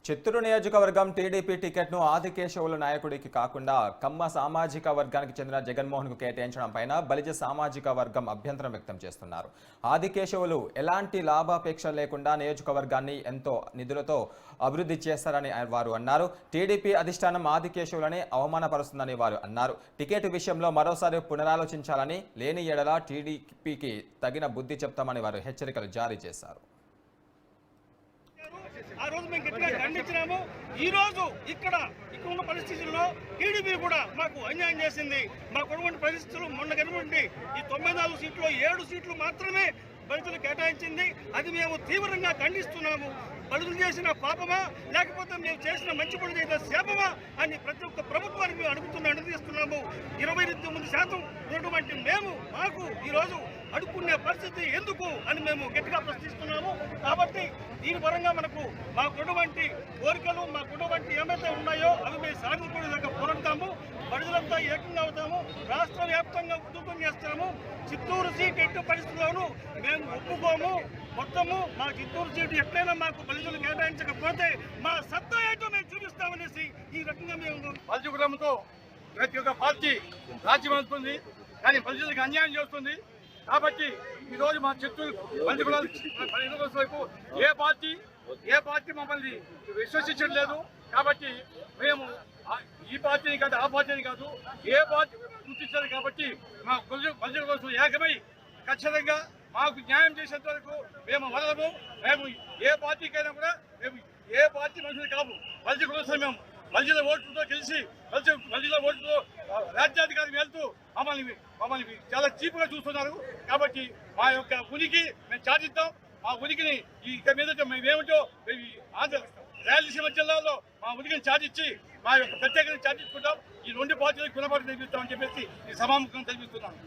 చిత్తూరు నియోజకవర్గం టీడీపీ టికెట్ను ఆదికేశవుల నాయకుడికి కాకుండా కమ్మ సామాజిక వర్గానికి చెందిన జగన్మోహన్కు కేటాయించడం పైన బలిజ సామాజిక వర్గం అభ్యంతరం వ్యక్తం చేస్తున్నారు. ఆదికేశవులు ఎలాంటి లాభాపేక్ష లేకుండా నియోజకవర్గాన్ని ఎంతో నిధులతో అభివృద్ధి చేస్తారని వారు అన్నారు. టీడీపీ అధిష్టానం ఆదికేశవులని అవమానపరుస్తుందని వారు అన్నారు. టికెట్ విషయంలో మరోసారి పునరాలోచించాలని, లేని ఎడల టీడీపీకి తగిన బుద్ధి చెప్తామని వారు హెచ్చరికలు జారీ చేశారు. ఆ రోజు మేము గట్టిగా ఖండించినాము. ఈ రోజు ఇక్కడ ఉన్న పరిస్థితుల్లో టీడీపీ కూడా మాకు అన్యాయం చేసింది. మాకున్నటువంటి పరిస్థితులు మొన్న కనుగొండి ఈ 94 సీట్లు 7 సీట్లు మాత్రమే దళితులు కేటాయించింది. అది మేము తీవ్రంగా ఖండిస్తున్నాము. దళితులు చేసిన పాపమా లేకపోతే మేము చేసిన మంచి పనులు చేసిన శాపమా అని ప్రతి ఒక్క ప్రభుత్వానికి మేము అడుగుతున్నాము. 29% ఉన్నటువంటి మేము మాకు ఈరోజు అడుక్కునే పరిస్థితి ఎందుకు అని మేము గట్టిగా ప్రశ్నిస్తున్నాము. కాబట్టి దీని పరంగా మాకున్నటువంటి కోరికలు మాకున్నటువంటి ఏమైతే ఉన్నాయో అవి మేము సాధించుకునేదాకా పోరాడతాము. ప్రజలంతా ఏకంగా అవుతాము. రాష్ట్ర వ్యాప్తంగా ఉద్యమం చేస్తాము. చిత్తూరు సీట్ ఎట్టి పరిస్థితుల్లోనూ మేము ఒప్పుకోము. మొత్తము మా చిత్తూరు సీటు ఎట్లయినా మాకు బలిజలు కేటాయించకపోతే మా సత్తా ఏంటో మేము చూపిస్తామనేసి ఈ రకంగా మేము బలిజుగుడంతో ప్రతి ఒక్క పార్టీ రాజ్యం అవుతుంది, కానీ బలిజలకు అన్యాయం చేస్తుంది. కాబట్టి ఈరోజు మా చిత్తూరు బలిజుగుల వైపు ఏ పార్టీ మమ్మల్ని విశ్వసించడం లేదు. కాబట్టి మేము ఈ పార్టీని కాదు ఆ పార్టీని కాదు ఏ పార్టీ గుర్తించాలి. కాబట్టి మా బలిజుల కోసం ఏకమై ఖచ్చితంగా మాకు న్యాయం చేసేంత వరకు మేము వదలము. మేము ఏ పార్టీకైనా కూడా మేము ఏ పార్టీ మనుషులు కాము. బలిజ కోసం మేము బలిజల ఓట్లతో గెలిచి బలిజల ఓట్లతో రాజ్యాధికారికి వెళ్తూ మమ్మల్ని చాలా చీప్గా చూస్తున్నారు. కాబట్టి మా యొక్క ఉనికి మేము చాటిద్దాం. మా ఉనికిని ఇక మీద మేమేమిటో రాయలసీమ జిల్లాలో మా ఉనికిని చాటించి మా యొక్క ప్రత్యేకతను చాటించుకుంటాం. ఈ 2 పార్టీలకు గుణపాఠం తెలిపిస్తామని చెప్పేసి ఈ సభాముఖం తెలిపిస్తున్నాను.